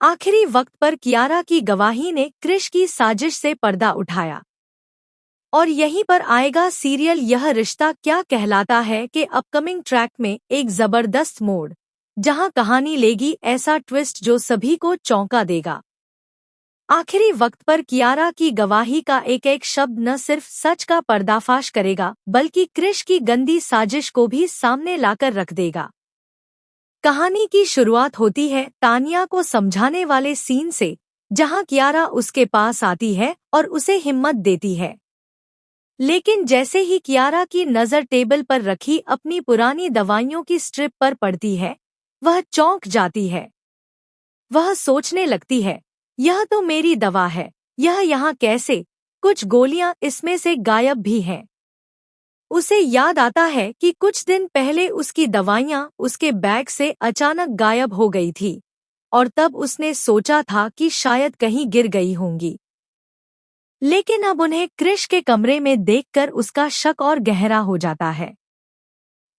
आखिरी वक्त पर कियारा की गवाही ने क्रिश की साजिश से पर्दा उठाया। और यहीं पर आएगा सीरियल यह रिश्ता क्या कहलाता है कि अपकमिंग ट्रैक में एक जबरदस्त मोड़, जहां कहानी लेगी ऐसा ट्विस्ट जो सभी को चौंका देगा। आखिरी वक्त पर कियारा की गवाही का एक एक शब्द न सिर्फ सच का पर्दाफाश करेगा बल्कि क्रिश की गंदी साजिश को भी सामने लाकर रख देगा। कहानी की शुरुआत होती है तानिया को समझाने वाले सीन से, जहां कियारा उसके पास आती है और उसे हिम्मत देती है। लेकिन जैसे ही कियारा की नज़र टेबल पर रखी अपनी पुरानी दवाइयों की स्ट्रिप पर पड़ती है, वह चौंक जाती है। वह सोचने लगती है, यह तो मेरी दवा है, यह यहाँ कैसे? कुछ गोलियां इसमें से गायब भी हैं। उसे याद आता है कि कुछ दिन पहले उसकी दवाइयां उसके बैग से अचानक गायब हो गई थी, और तब उसने सोचा था कि शायद कहीं गिर गई होंगी। लेकिन अब उन्हें क्रिश के कमरे में देखकर उसका शक और गहरा हो जाता है।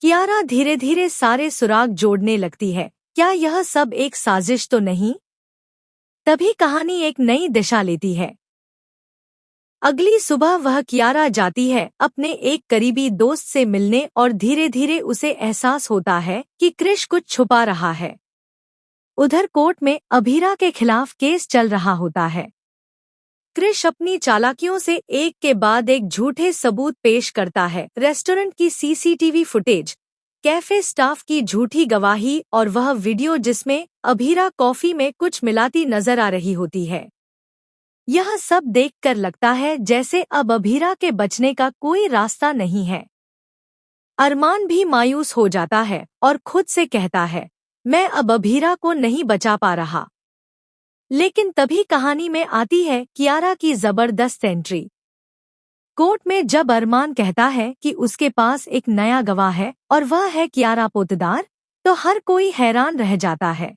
कियारा धीरे धीरे सारे सुराग जोड़ने लगती है, क्या यह सब एक साजिश तो नहीं? तभी कहानी एक नई दिशा लेती है। अगली सुबह वह कियारा जाती है अपने एक करीबी दोस्त से मिलने और धीरे धीरे उसे एहसास होता है कि क्रिश कुछ छुपा रहा है। उधर कोर्ट में अभीरा के खिलाफ केस चल रहा होता है। क्रिश अपनी चालाकियों से एक के बाद एक झूठे सबूत पेश करता है, रेस्टोरेंट की सीसीटीवी फुटेज, कैफे स्टाफ की झूठी गवाही और वह वीडियो जिसमें अभीरा कॉफी में कुछ मिलाती नजर आ रही होती है। यह सब देखकर लगता है जैसे अब अभीरा के बचने का कोई रास्ता नहीं है। अरमान भी मायूस हो जाता है और खुद से कहता है, मैं अब अभीरा को नहीं बचा पा रहा। लेकिन तभी कहानी में आती है कियारा की जबरदस्त एंट्री। कोर्ट में जब अरमान कहता है कि उसके पास एक नया गवाह है और वह है कियारा पोतदार, तो हर कोई हैरान रह जाता है।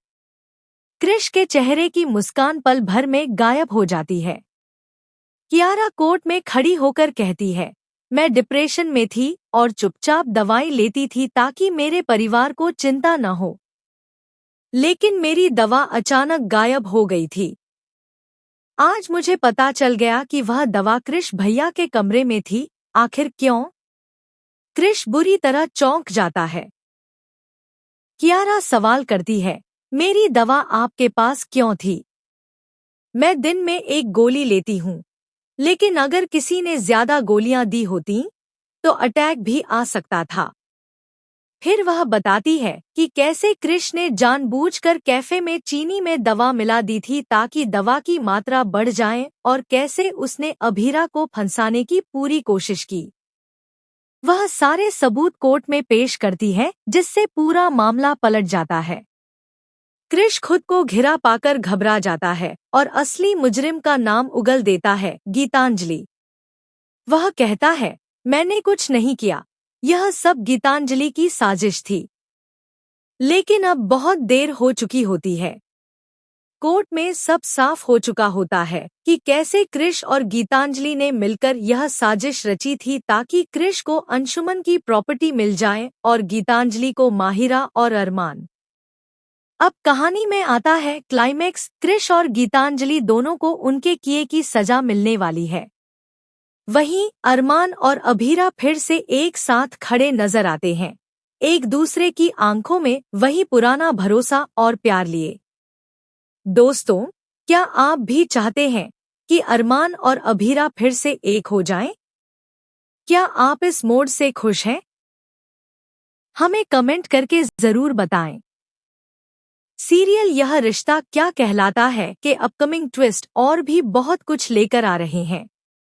क्रिश के चेहरे की मुस्कान पल भर में गायब हो जाती है। कियारा कोर्ट में खड़ी होकर कहती है, मैं डिप्रेशन में थी और चुपचाप दवाई लेती थी ताकि मेरे परिवार को चिंता न हो। लेकिन मेरी दवा अचानक गायब हो गई थी। आज मुझे पता चल गया कि वह दवा क्रिश भैया के कमरे में थी। आखिर क्यों? क्रिश बुरी तरह चौंक जाता है। कियारा सवाल करती है, मेरी दवा आपके पास क्यों थी? मैं दिन में एक गोली लेती हूँ, लेकिन अगर किसी ने ज्यादा गोलियां दी होती तो अटैक भी आ सकता था। फिर वह बताती है कि कैसे क्रिश ने जानबूझकर कैफे में चीनी में दवा मिला दी थी ताकि दवा की मात्रा बढ़ जाए और कैसे उसने अभीरा को फंसाने की पूरी कोशिश की। वह सारे सबूत कोर्ट में पेश करती है, जिससे पूरा मामला पलट जाता है। क्रिश खुद को घिरा पाकर घबरा जाता है और असली मुजरिम का नाम उगल देता है, गीतांजलि। वह कहता है, मैंने कुछ नहीं किया, यह सब गीतांजलि की साजिश थी। लेकिन अब बहुत देर हो चुकी होती है। कोर्ट में सब साफ हो चुका होता है कि कैसे क्रिश और गीतांजलि ने मिलकर यह साजिश रची थी ताकि क्रिश को अंशुमन की प्रॉपर्टी मिल जाए और गीतांजलि को माहिरा और अरमान। अब कहानी में आता है क्लाइमेक्स। क्रिश और गीतांजलि दोनों को उनके किए की सजा मिलने वाली है। वहीं अरमान और अभीरा फिर से एक साथ खड़े नजर आते हैं, एक दूसरे की आंखों में वही पुराना भरोसा और प्यार लिए। दोस्तों, क्या आप भी चाहते हैं कि अरमान और अभीरा फिर से एक हो जाएं? क्या आप इस मोड़ से खुश हैं? हमें कमेंट करके जरूर बताएं। सीरियल यह रिश्ता क्या कहलाता है कि अपकमिंग ट्विस्ट और भी बहुत कुछ लेकर आ रहे हैं।